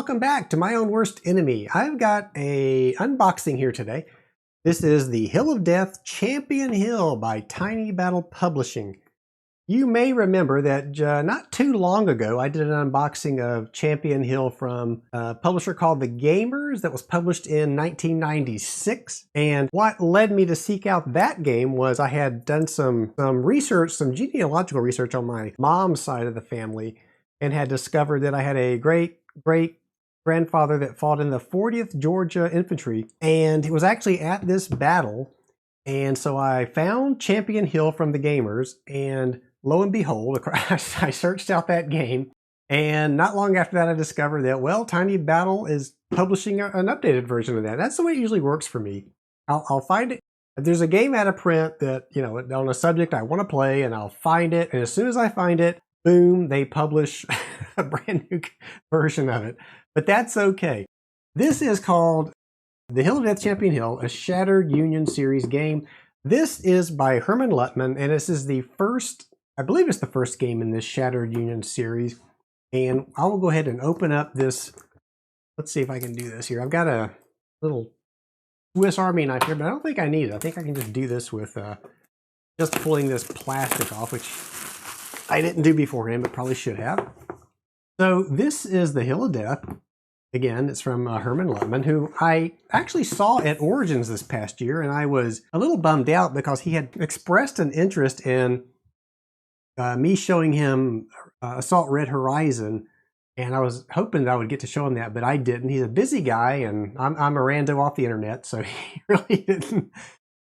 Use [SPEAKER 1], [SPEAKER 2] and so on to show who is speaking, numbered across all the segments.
[SPEAKER 1] welcome back to My Own Worst Enemy. I've got a unboxing here today. This is the Hill of Death Champion Hill by Tiny Battle Publishing. You may remember that not too long ago I did an unboxing of Champion Hill from a publisher called The Gamers that was published in 1996. And what led me to seek out that game was I had done some research, some genealogical research on my mom's side of the family, and had discovered that I had a great grandfather that fought in the 40th Georgia Infantry, and he was actually at this battle. And so I found Champion Hill from The Gamers, and lo and behold, I searched out that game, and not long after that I discovered that, well, Tiny Battle is publishing an updated version of that. That's the way it usually works for me. I'll find it. If there's a game out of print that, you know, on a subject I want to play, and I'll find it, and as soon as I find it, boom, they publish a brand new version of it. But that's okay. This is called The Hill of Death Champion Hill, a Shattered Union series game. This is by Herman Luttman, and this is the first, I believe it's the first game in this Shattered Union series. And I will go ahead and open up this. Let's see if I can do this here. I've got a little Swiss Army knife here, but I don't think I need it. I think I can just do this with just pulling this plastic off, which I didn't do beforehand, but probably should have. So this is the Hill of Death. Again, it's from Herman Luttman, who I actually saw at Origins this past year, and I was a little bummed out because he had expressed an interest in me showing him Assault Red Horizon, and I was hoping that I would get to show him that, but I didn't. He's a busy guy, and I'm a rando off the internet, so he really didn't.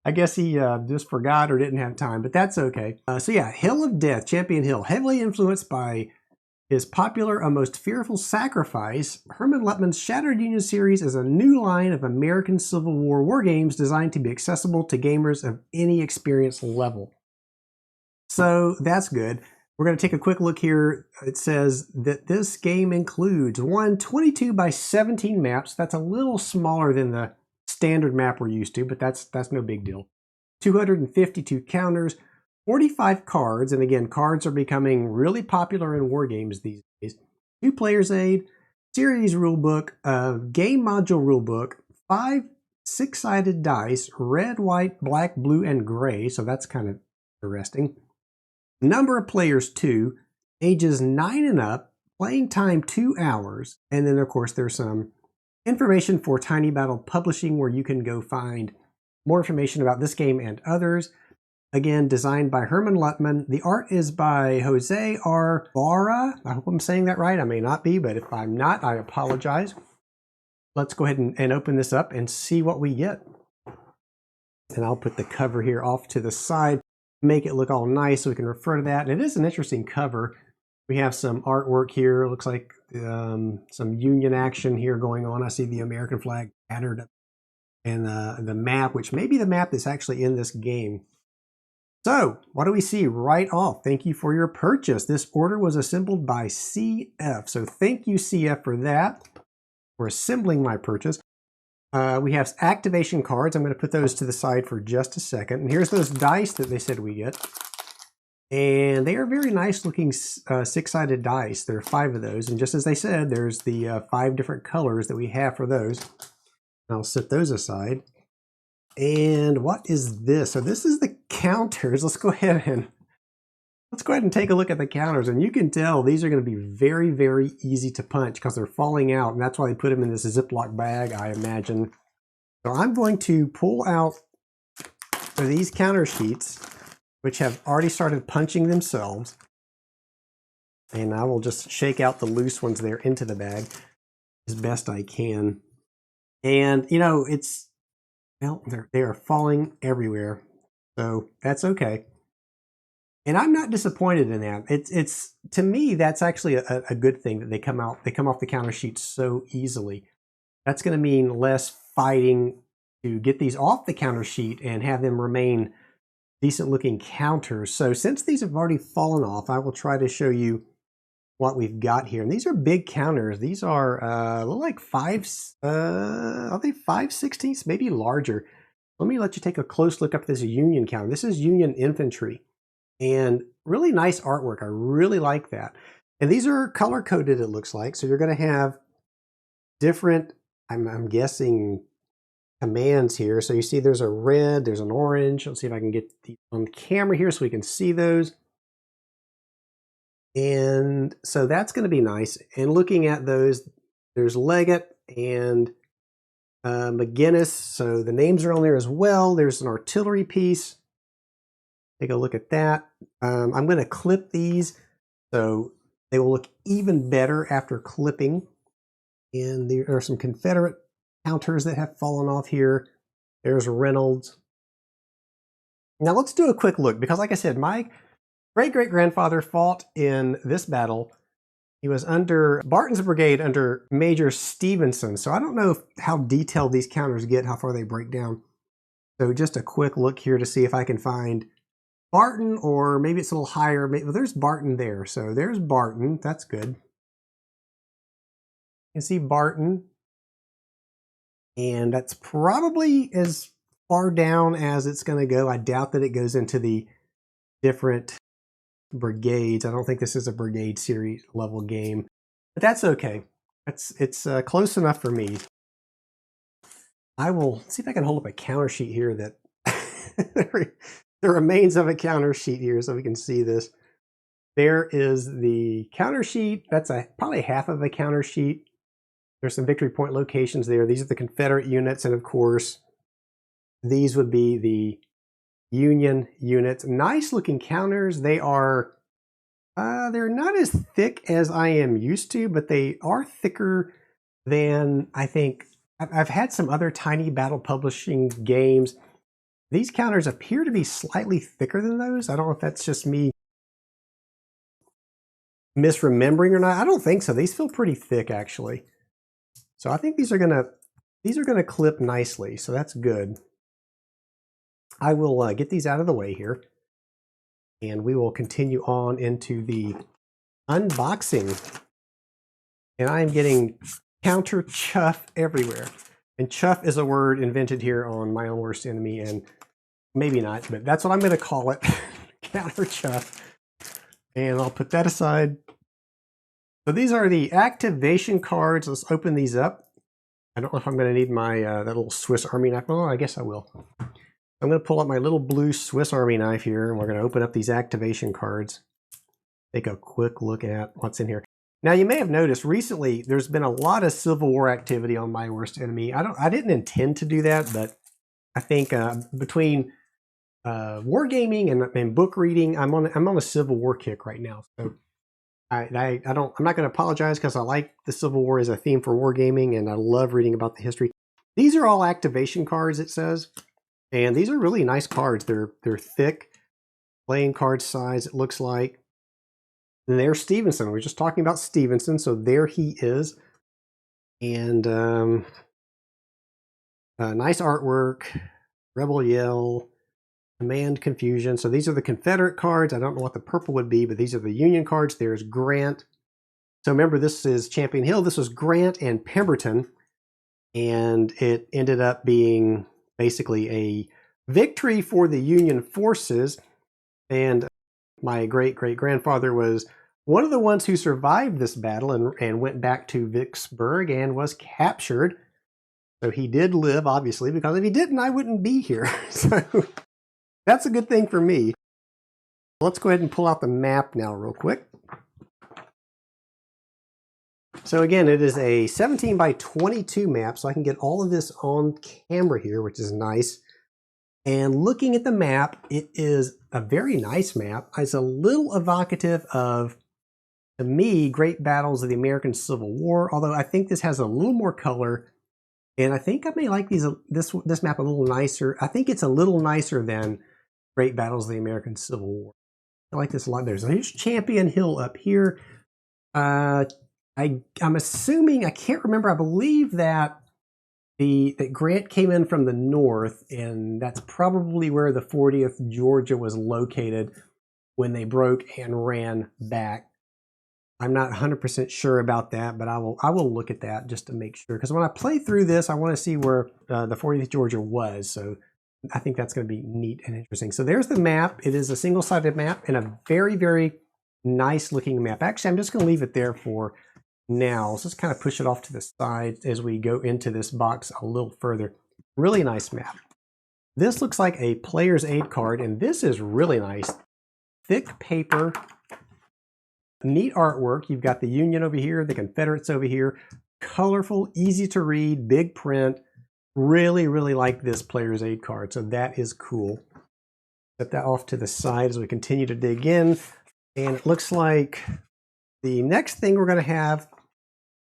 [SPEAKER 1] I guess he just forgot or didn't have time, but that's okay. So yeah, Hill of Death, Champion Hill, heavily influenced by his popular A Most Fearful Sacrifice, Herman Luttman's Shattered Union series is a new line of American Civil War war games designed to be accessible to gamers of any experience level. So that's good. We're going to take a quick look here. It says that this game includes 22 by 17 maps. That's a little smaller than the standard map we're used to, but that's no big deal. 252 counters, 45 cards, and again, cards are becoming really popular in war games these days. 2 players aid, series rulebook, game module rulebook, 5 6-sided dice, red, white, black, blue, and gray, so that's kind of interesting. Number of players 2, ages 9 and up, playing time 2 hours, and then of course there's some information for Tiny Battle Publishing where you can go find more information about this game and others. Again, designed by Herman Luttman. The art is by Jose R. Barra. I hope I'm saying that right. I may not be, but if I'm not, I apologize. Let's go ahead and open this up and see what we get. And I'll put the cover here off to the side, make it look all nice so we can refer to that. And it is an interesting cover. We have some artwork here. It looks like some Union action here going on. I see the American flag battered, and the map, which may be the map that's actually in this game. So what do we see right off? Thank you for your purchase. This order was assembled by CF. So thank you, CF, for that, for assembling my purchase. We have activation cards. I'm going to put those to the side for just a second. And here's those dice that they said we get. And they are very nice looking 6-sided dice. There are 5 of those. And just as they said, there's the 5 different colors that we have for those. I'll set those aside. And what is this? So this is the counters. Let's go ahead and take a look at the counters. And you can tell these are going to be very, very easy to punch because they're falling out. And that's why they put them in this Ziploc bag, I imagine. So I'm going to pull out these counter sheets, which have already started punching themselves. And I will just shake out the loose ones there into the bag as best I can. And, you know, well, they are falling everywhere. So that's okay. And I'm not disappointed in that. It's to me, that's actually a good thing that they come off the counter sheets so easily. That's going to mean less fighting to get these off the counter sheet and have them remain decent looking counters. So since these have already fallen off, I will try to show you what we've got here. And these are big counters. These are look like are they 5/16, maybe larger. Let me let you take a close look up at this Union counter. This is Union infantry, and really nice artwork. I really like that. And these are color coded, it looks like. So you're going to have different, I'm guessing, commands here. So you see there's a red, there's an orange. Let's see if I can get these on camera here so we can see those. And so that's going to be nice. And looking at those, there's Leggett and McGinnis. So the names are on there as well. There's an artillery piece. Take a look at that. I'm going to clip these so they will look even better after clipping. And there are some Confederate counters that have fallen off here. There's Reynolds. Now let's do a quick look, because like I said, my great-great-grandfather fought in this battle. He was under Barton's brigade under Major Stevenson. So I don't know how detailed these counters get, how far they break down. So just a quick look here to see if I can find Barton, or maybe it's a little higher. Maybe, well, there's Barton there. So there's Barton. That's good. You can see Barton. And that's probably as far down as it's going to go. I doubt that it goes into the different brigades. I don't think this is a brigade series level game, but that's okay. It's close enough for me. I will see if I can hold up a counter sheet here that the remains of a counter sheet here so we can see this. There is the counter sheet. That's probably half of a counter sheet. There's some victory point locations there. These are the Confederate units, and of course, these would be the Union units. Nice looking counters. They are, they're not as thick as I am used to, but they are thicker than I think. I've had some other Tiny Battle Publishing games. These counters appear to be slightly thicker than those. I don't know if that's just me misremembering or not. I don't think so. These feel pretty thick, actually. So I think these are gonna clip nicely, so that's good. I will get these out of the way here, and we will continue on into the unboxing. And I am getting counter chuff everywhere. And chuff is a word invented here on My Own Worst Enemy, and maybe not, but that's what I'm going to call it, counter chuff. And I'll put that aside. So these are the activation cards. Let's open these up. I don't know if I'm going to need my that little Swiss Army knife. Oh, I guess I will. I'm going to pull up my little blue Swiss Army knife here, and we're going to open up these activation cards. Take a quick look at what's in here. Now, you may have noticed recently there's been a lot of Civil War activity on My Worst Enemy. I didn't intend to do that, but I think between wargaming and book reading, I'm on a Civil War kick right now. So I'm not going to apologize, because I like the Civil War as a theme for wargaming, and I love reading about the history. These are all activation cards, it says, and these are really nice cards. They're thick, playing card size, it looks like. And there's Stevenson. We were just talking about Stevenson, so there he is. And nice artwork, Rebel Yell, Command Confusion. So these are the Confederate cards. I don't know what the purple would be, but these are the Union cards. There's Grant. So remember, this is Champion Hill. This was Grant and Pemberton, and it ended up being basically a victory for the Union forces. And my great-great-grandfather was one of the ones who survived this battle and went back to Vicksburg and was captured. So he did live, obviously, because if he didn't, I wouldn't be here. So that's a good thing for me. Let's go ahead and pull out the map now real quick. So again, it is a 17 by 22 map, so I can get all of this on camera here, which is nice. And looking at the map, it is a very nice map. It's a little evocative of, to me, great battles of the American Civil War, although I think this has a little more color. And I think I may like this map a little nicer. I think it's a little nicer than Great Battles of the American Civil War. I like this a lot. There's Champion Hill up here. I'm assuming, I can't remember, I believe that that Grant came in from the north, and that's probably where the 40th Georgia was located when they broke and ran back. I'm not 100% sure about that, but I will look at that just to make sure. Because when I play through this, I want to see where the 40th Georgia was. So I think that's going to be neat and interesting. So there's the map. It is a single-sided map and a very, very nice looking map. Actually, I'm just going to leave it there for Now, let's just kind of push it off to the side as we go into this box a little further. Really nice map. This looks like a player's aid card, and this is really nice. Thick paper, neat artwork. You've got the Union over here, the Confederates over here. Colorful, easy to read, big print. Really, really like this player's aid card, so that is cool. Set that off to the side as we continue to dig in. And it looks like the next thing we're going to have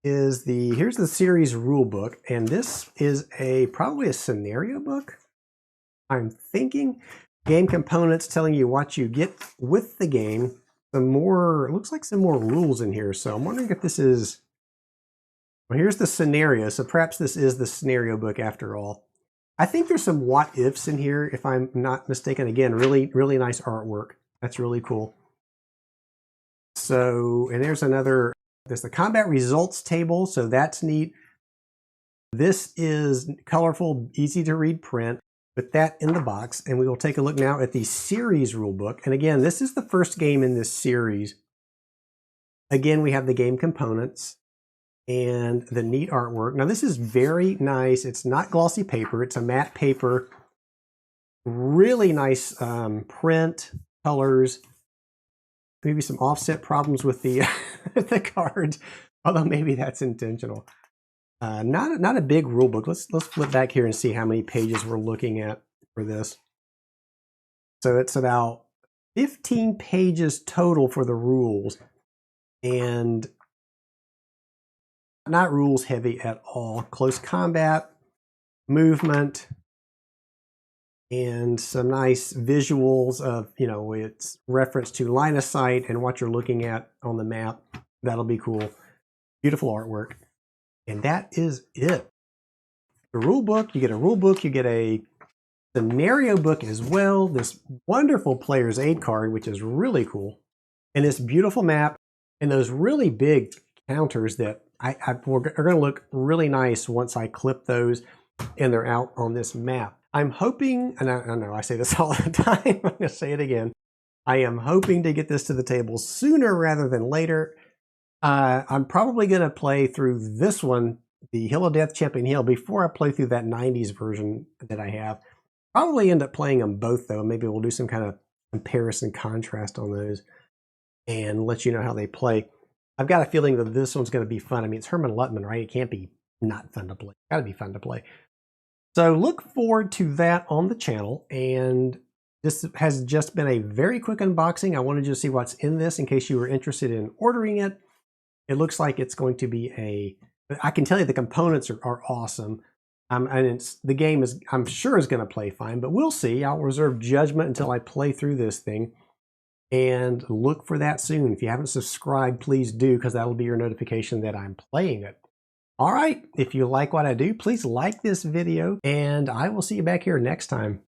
[SPEAKER 1] is here's the series rule book, and this is probably a scenario book. I'm thinking game components telling you what you get with the game. It looks like some more rules in here. So I'm wondering if this is, well, here's the scenario. So perhaps this is the scenario book after all. I think there's some what ifs in here, if I'm not mistaken. Again, really, really nice artwork. That's really cool. So, and there's the combat results table. So that's neat. This is colorful, easy to read print. Put that in the box, and we will take a look now at the series rulebook. And again, this is the first game in this series. Again, we have the game components and the neat artwork. Now, this is very nice. It's not glossy paper. It's a matte paper. Really nice print, colors. Maybe some offset problems with the, the cards, although maybe that's intentional. Not a big rule book. Let's flip back here and see how many pages we're looking at for this. So it's about 15 pages total for the rules, and not rules heavy at all. Close combat, movement, and some nice visuals of, it's reference to line of sight and what you're looking at on the map. That'll be cool. Beautiful artwork. And that is it. The rule book, you get a rule book, you get a scenario book as well, this wonderful player's aid card, which is really cool, and this beautiful map, and those really big counters that are going to look really nice once I clip those and they're out on this map. I'm hoping, and I know I say this all the time, I'm going to say it again, I am hoping to get this to the table sooner rather than later. I'm probably going to play through this one, the Hill of Death Champion Hill, before I play through that 90s version that I have. Probably end up playing them both, though. Maybe we'll do some kind of comparison contrast on those and let you know how they play. I've got a feeling that this one's going to be fun. I mean, it's Herman Luttman, right? It can't be not fun to play. It's got to be fun to play. So look forward to that on the channel. And this has just been a very quick unboxing. I wanted you to see what's in this in case you were interested in ordering it. It looks like it's going to be I can tell you the components are awesome. And the game is, I'm sure, is going to play fine, but we'll see. I'll reserve judgment until I play through this thing, and look for that soon. If you haven't subscribed, please do, because that'll be your notification that I'm playing it. All right, if you like what I do, please like this video, and I will see you back here next time.